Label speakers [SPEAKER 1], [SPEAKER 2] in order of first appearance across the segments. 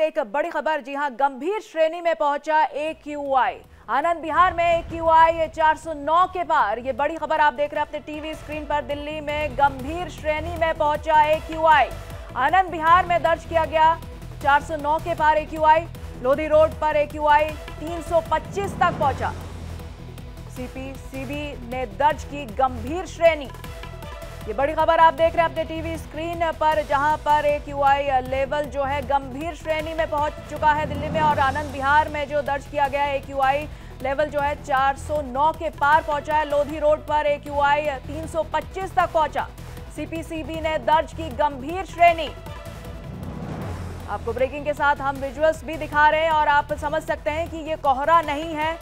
[SPEAKER 1] एक बड़ी खबर, जी हां, गंभीर श्रेणी में पहुंचा AQI। आनंद विहार में AQI 409 के पार। ये बड़ी खबर आप देख रहे हैं अपने टीवी स्क्रीन पर। दिल्ली में गंभीर श्रेणी में पहुंचा AQI। आनंद विहार में दर्ज किया गया 409 के पार AQI। लोधी रोड पर AQI 325 तक पहुंचा। CPCB ने दर्ज की गंभीर श्रेणी। ये बड़ी खबर आप देख रहे हैं अपने टीवी स्क्रीन पर, जहां पर AQI लेवल जो है गंभीर श्रेणी में पहुंच चुका है दिल्ली में। और आनंद विहार में जो दर्ज किया गया AQI लेवल जो है 409 के पार पहुंचा है। लोधी रोड पर AQI 325 तक पहुंचा। CPCB ने दर्ज की गंभीर श्रेणी। आपको ब्रेकिंग के साथ हम विजुअल्स भी दिखा रहे हैं और आप समझ सकते हैं कि ये कोहरा नहीं है,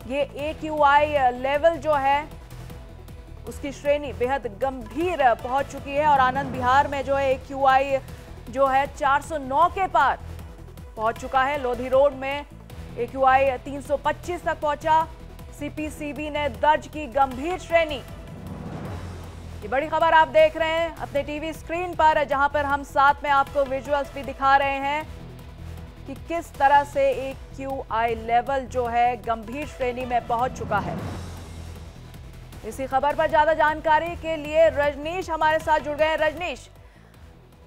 [SPEAKER 1] ये AQI लेवल जो है उसकी श्रेणी बेहद गंभीर पहुंच चुकी है। और आनंद विहार में जो है AQI जो है 409 के पार पहुंच चुका है। लोधी रोड में AQI 325 तक पहुंचा। CPCB ने दर्ज की गंभीर श्रेणी। ये बड़ी खबर आप देख रहे हैं अपने टीवी स्क्रीन पर, जहां पर हम साथ में आपको विजुअल्स भी दिखा रहे हैं कि किस तरह से AQI लेवल जो है गंभीर श्रेणी में पहुंच चुका है। इसी खबर पर ज्यादा जानकारी के लिए रजनीश हमारे साथ जुड़ गए हैं। रजनीश,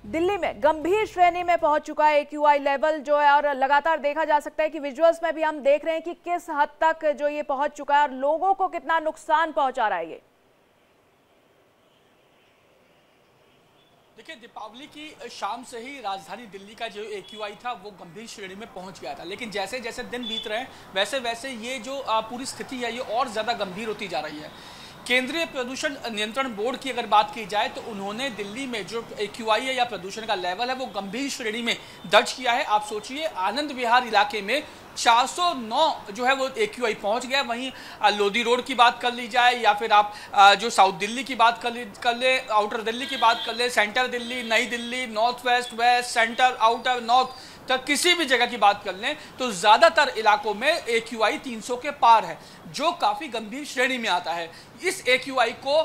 [SPEAKER 1] दिल्ली में गंभीर श्रेणी में पहुंच चुका है AQI लेवल जो है, और लगातार देखा जा सकता है कि विजुअल्स में भी हम देख रहे हैं कि किस हद तक जो ये पहुंच चुका है और लोगों को कितना नुकसान पहुंचा रहा है ये।
[SPEAKER 2] देखिए, दीपावली की शाम से ही राजधानी दिल्ली का जो AQI था वो गंभीर श्रेणी में पहुंच गया था, लेकिन जैसे जैसे दिन बीत रहे हैं वैसे वैसे ये जो पूरी स्थिति है ये और ज़्यादा गंभीर होती जा रही है। केंद्रीय प्रदूषण नियंत्रण बोर्ड की अगर बात की जाए तो उन्होंने दिल्ली में जो AQI है या प्रदूषण का लेवल है वो गंभीर श्रेणी में दर्ज किया है। आप सोचिए, आनंद विहार इलाके में 409 जो है वो AQI पहुंच गया। वहीं लोधी रोड की बात कर ली जाए या फिर आप जो साउथ दिल्ली की बात कर ले, आउटर दिल्ली की बात कर ले, center Delhi, New Delhi, north west, west, center, outer, north तक किसी भी जगह की बात कर लें तो ज़्यादातर इलाकों में AQI 300 के पार है, जो काफ़ी गंभीर श्रेणी में आता है। इस AQI को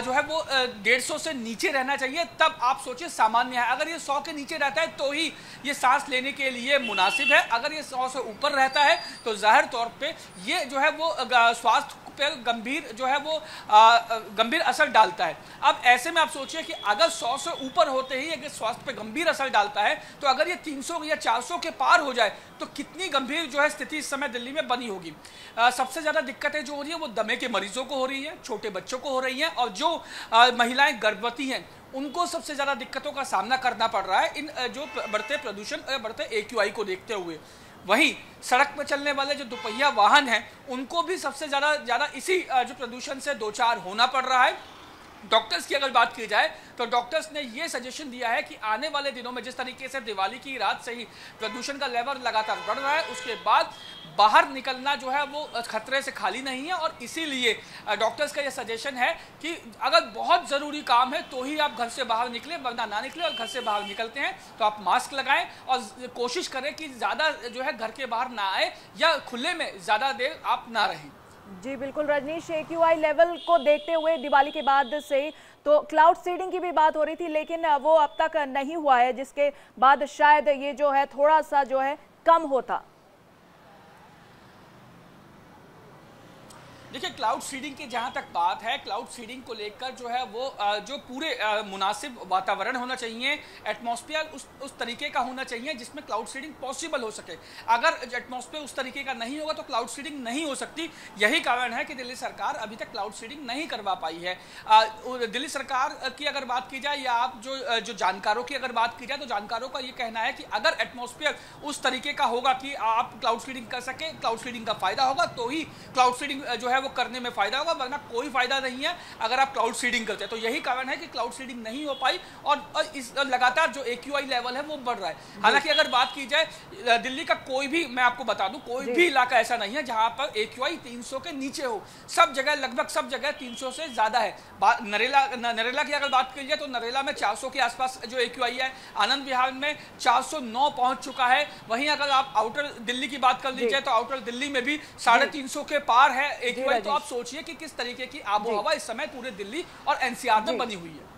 [SPEAKER 2] जो है वो 150 से नीचे रहना चाहिए, तब आप सोचिए सामान्य है। अगर ये 100 के नीचे रहता है तो ही ये सांस लेने के लिए मुनासिब है। अगर ये 100 से ऊपर रहता है तो जाहिर तौर पे ये जो है वो स्वास्थ्य पर गंभीर जो है वो गंभीर असर डालता है। अब ऐसे में आप सोचिए कि अगर 100 से ऊपर होते ही अगर स्वास्थ्य पे गंभीर असर डालता है तो अगर ये 300 या 400 के पार हो जाए तो कितनी गंभीर जो है स्थिति इस समय दिल्ली में बनी होगी। सबसे ज़्यादा दिक्कतें जो हो रही है वो दमे के मरीजों को हो रही है, छोटे बच्चों को हो रही हैं, और जो महिलाएं गर्भवती हैं उनको सबसे ज़्यादा दिक्कतों का सामना करना पड़ रहा है इन जो बढ़ते प्रदूषण, बढ़ते AQI को देखते हुए। वहीं सड़क पर चलने वाले जो दोपहिया वाहन हैं उनको भी सबसे ज़्यादा इसी जो प्रदूषण से दो चार होना पड़ रहा है। डॉक्टर्स की अगर बात की जाए तो डॉक्टर्स ने ये सजेशन दिया है कि आने वाले दिनों में जिस तरीके से दिवाली की रात से ही प्रदूषण का लेवल लगातार बढ़ रहा है, उसके बाद बाहर निकलना जो है वो खतरे से खाली नहीं है। और इसीलिए डॉक्टर्स का ये सजेशन है कि अगर बहुत ज़रूरी काम है तो ही आप घर से बाहर निकलें, वरना ना निकलें। और घर से बाहर निकलते हैं तो आप मास्क लगाएं और कोशिश करें कि ज़्यादा जो है घर के बाहर ना आए या खुले में ज़्यादा देर आप ना रहें।
[SPEAKER 1] जी बिल्कुल रजनीश, AQI लेवल को देखते हुए दिवाली के बाद से तो क्लाउड सीडिंग की भी बात हो रही थी, लेकिन वो अब तक नहीं हुआ है, जिसके बाद शायद ये जो है थोड़ा सा जो है कम होता।
[SPEAKER 2] देखिए, क्लाउड सीडिंग की जहाँ तक बात है, क्लाउड सीडिंग को लेकर जो है वो जो पूरे मुनासिब वातावरण होना चाहिए, एटमॉस्फेयर उस तरीके का होना चाहिए जिसमें क्लाउड सीडिंग पॉसिबल हो सके। अगर एटमॉस्फेयर उस तरीके का नहीं होगा तो क्लाउड सीडिंग नहीं हो सकती। यही कारण है कि दिल्ली सरकार अभी तक क्लाउड सीडिंग नहीं करवा पाई है। दिल्ली सरकार की अगर बात की जाए या आप जो जानकारों की अगर बात की जाए तो जानकारों का ये कहना है कि अगर एटमॉस्फेयर उस तरीके का होगा कि आप क्लाउड सीडिंग कर सके, क्लाउड सीडिंग का फायदा होगा, तो ही क्लाउड सीडिंग जो है वो करने में फायदा होगा, वरना कोई फायदा नहीं है अगर आप क्लाउड सीडिंग करते हैं। तो यही कारण है कि क्लाउड सीडिंग नहीं हो पाई और इस लगातार जो AQI लेवल है वो बढ़ रहा है। हालांकि अगर बात की जाए दिल्ली का कोई भी, मैं आपको बता दूं, कोई भी इलाका ऐसा नहीं है जहां पर AQI 300 के नीचे हो। सब जगह, लगभग सब जगह 300 से ज्यादा है। नरेला की अगर बात की जाए तो नरेला में 400 के आसपास जो AQI है, आनंद विहार में 409 पहुंच चुका है। वहीं अगर आप आउटर दिल्ली की बात कर लीजिए तो आउटर दिल्ली में भी 350 के पार है AQI। तो आप सोचिए कि किस तरीके की आबोहवा इस समय पूरे दिल्ली और NCR में बनी हुई है।